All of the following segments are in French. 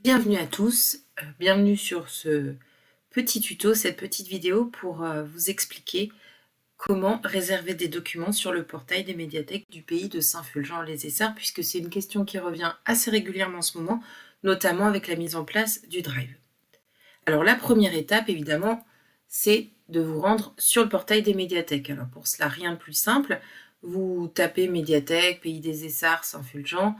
Bienvenue à tous, bienvenue sur ce petit tuto, cette petite vidéo pour vous expliquer comment réserver des documents sur le portail des médiathèques du pays de Saint-Fulgent-lès-Essarts, puisque c'est une question qui revient assez régulièrement en ce moment, notamment avec la mise en place du Drive. Alors la première étape, évidemment, c'est de vous rendre sur le portail des médiathèques. Alors pour cela, rien de plus simple, vous tapez médiathèque, pays des Essarts, Saint-Fulgent,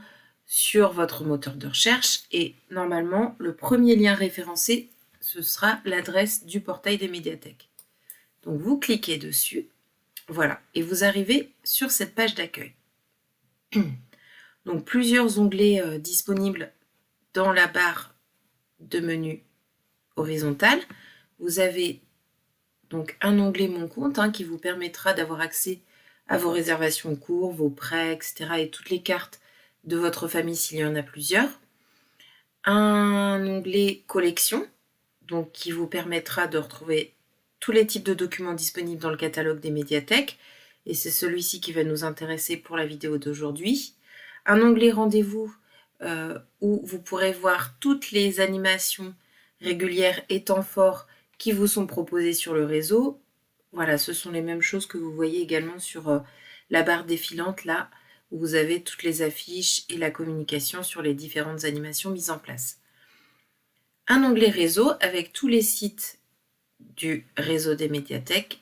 sur votre moteur de recherche et normalement le premier lien référencé ce sera l'adresse du portail des médiathèques. Donc vous cliquez dessus, voilà, et vous arrivez sur cette page d'accueil. Donc plusieurs onglets disponibles dans la barre de menu horizontale. Vous avez donc un onglet Mon compte qui vous permettra d'avoir accès à vos réservations en cours, vos prêts, etc. et toutes les cartes de votre famille s'il y en a plusieurs. Un onglet collection, donc qui vous permettra de retrouver tous les types de documents disponibles dans le catalogue des médiathèques, et c'est celui-ci qui va nous intéresser pour la vidéo d'aujourd'hui. Un onglet rendez-vous où vous pourrez voir toutes les animations régulières et temps forts qui vous sont proposées sur le réseau. Voilà, ce sont les mêmes choses que vous voyez également sur la barre défilante là, où vous avez toutes les affiches et la communication sur les différentes animations mises en place. Un onglet réseau avec tous les sites du réseau des médiathèques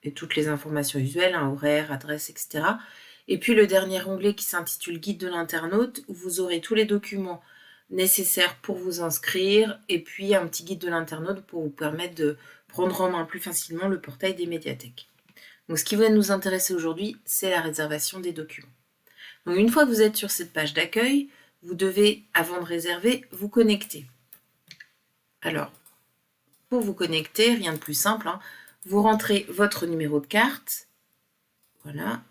et toutes les informations usuelles, horaires, adresses, etc. Et puis le dernier onglet qui s'intitule Guide de l'internaute, où vous aurez tous les documents nécessaires pour vous inscrire, et puis un petit guide de l'internaute pour vous permettre de prendre en main plus facilement le portail des médiathèques. Donc ce qui va nous intéresser aujourd'hui, c'est la réservation des documents. Donc une fois que vous êtes sur cette page d'accueil, vous devez, avant de réserver, vous connecter. Alors, pour vous connecter, rien de plus simple, vous rentrez votre numéro de carte, voilà,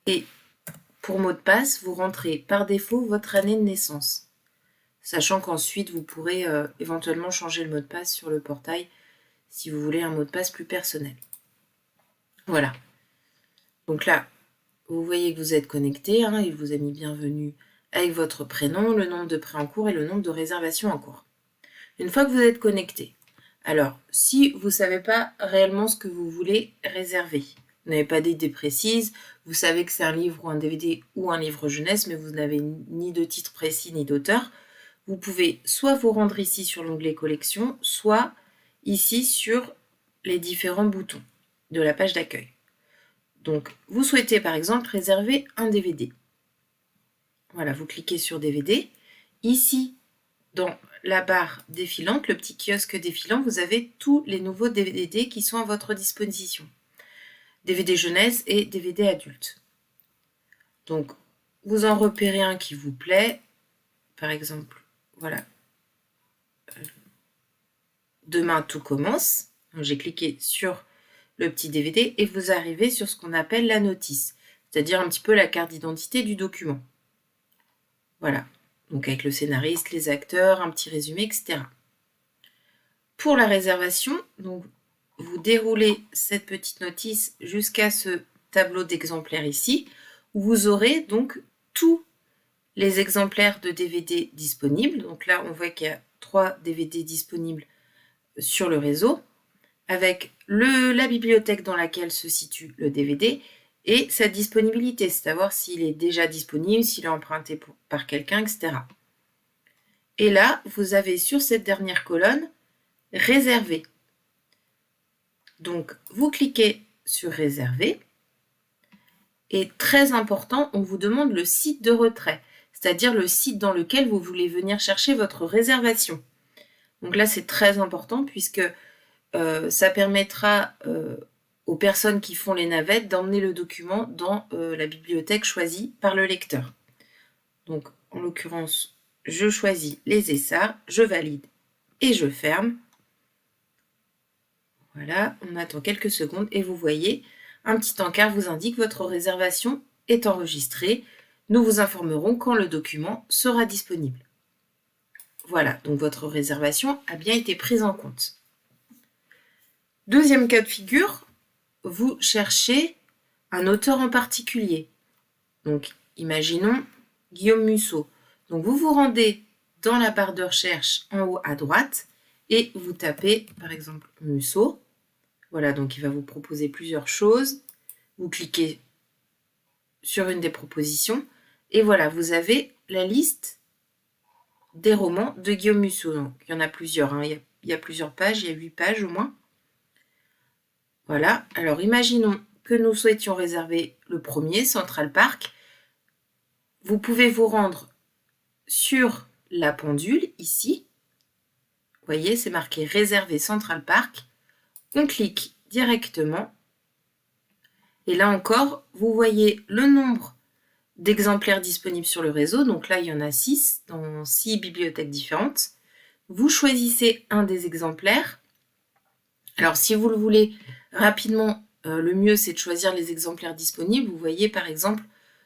et pour mot de passe, vous rentrez par défaut votre année de naissance, sachant qu'ensuite vous pourrez éventuellement changer le mot de passe sur le portail si vous voulez un mot de passe plus personnel. Voilà, donc là, vous voyez que vous êtes connecté, il vous a mis bienvenue avec votre prénom, le nombre de prêts en cours et le nombre de réservations en cours. Une fois que vous êtes connecté, alors si vous ne savez pas réellement ce que vous voulez réserver, vous n'avez pas d'idée précise, vous savez que c'est un livre ou un DVD ou un livre jeunesse, mais vous n'avez ni de titre précis ni d'auteur, vous pouvez soit vous rendre ici sur l'onglet collection, soit ici sur les différents boutons de la page d'accueil. Donc, vous souhaitez par exemple réserver un DVD. Voilà, vous cliquez sur DVD. Ici, dans la barre défilante, le petit kiosque défilant, vous avez tous les nouveaux DVD qui sont à votre disposition. DVD jeunesse et DVD adulte. Donc, vous en repérez un qui vous plaît. Par exemple, voilà. Demain, tout commence. J'ai cliqué sur le petit DVD et vous arrivez sur ce qu'on appelle la notice, c'est-à-dire un petit peu la carte d'identité du document. Voilà, donc avec le scénariste, les acteurs, un petit résumé, etc. Pour la réservation, donc, vous déroulez cette petite notice jusqu'à ce tableau d'exemplaires ici, où vous aurez donc tous les exemplaires de DVD disponibles. Donc là, on voit qu'il y a 3 DVD disponibles sur le réseau, avec la bibliothèque dans laquelle se situe le DVD et sa disponibilité, c'est à savoir s'il est déjà disponible, s'il est emprunté par quelqu'un, etc. Et là, vous avez sur cette dernière colonne « Réserver ». Donc, vous cliquez sur « Réserver » et très important, on vous demande le site de retrait, c'est-à-dire le site dans lequel vous voulez venir chercher votre réservation. Donc là, c'est très important puisque ça permettra aux personnes qui font les navettes d'emmener le document dans la bibliothèque choisie par le lecteur. Donc, en l'occurrence, je choisis les Essarts, je valide et je ferme. Voilà, on attend quelques secondes et vous voyez, un petit encart vous indique que votre réservation est enregistrée. Nous vous informerons quand le document sera disponible. Voilà, donc votre réservation a bien été prise en compte. Deuxième cas de figure, vous cherchez un auteur en particulier. Donc, imaginons Guillaume Musso. Donc, vous vous rendez dans la barre de recherche en haut à droite et vous tapez par exemple Musso. Voilà, donc il va vous proposer plusieurs choses. Vous cliquez sur une des propositions et voilà, vous avez la liste des romans de Guillaume Musso. Donc, il y en a plusieurs, hein. Il y a plusieurs pages, il y a 8 pages au moins. Voilà, alors imaginons que nous souhaitions réserver le premier, Central Park. Vous pouvez vous rendre sur la pendule, ici. Vous voyez, c'est marqué réserver Central Park. On clique directement. Et là encore, vous voyez le nombre d'exemplaires disponibles sur le réseau. Donc là, il y en a 6 dans 6 bibliothèques différentes. Vous choisissez un des exemplaires. Alors, si vous le voulez rapidement, le mieux, c'est de choisir les exemplaires disponibles. Vous voyez, par exemple,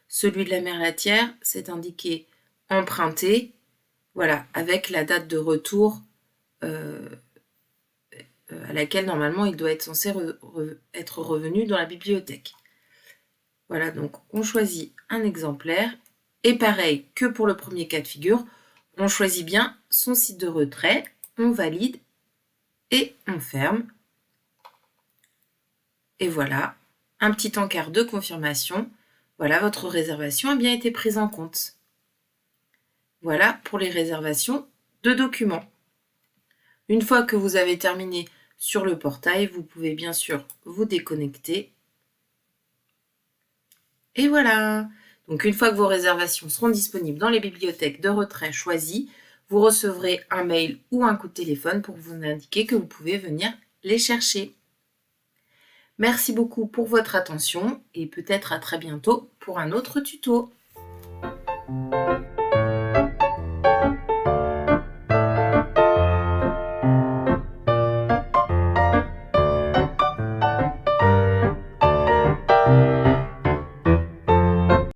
celui de la Mère Latière, c'est indiqué emprunté, voilà, avec la date de retour à laquelle, normalement, il doit être censé être revenu dans la bibliothèque. Voilà, donc on choisit un exemplaire. Et pareil que pour le premier cas de figure, on choisit bien son site de retrait, on valide et on ferme. Et voilà, un petit encart de confirmation. Voilà, votre réservation a bien été prise en compte. Voilà pour les réservations de documents. Une fois que vous avez terminé sur le portail, vous pouvez bien sûr vous déconnecter. Et voilà! Donc une fois que vos réservations seront disponibles dans les bibliothèques de retrait choisies, vous recevrez un mail ou un coup de téléphone pour vous indiquer que vous pouvez venir les chercher. Merci beaucoup pour votre attention et peut-être à très bientôt pour un autre tuto.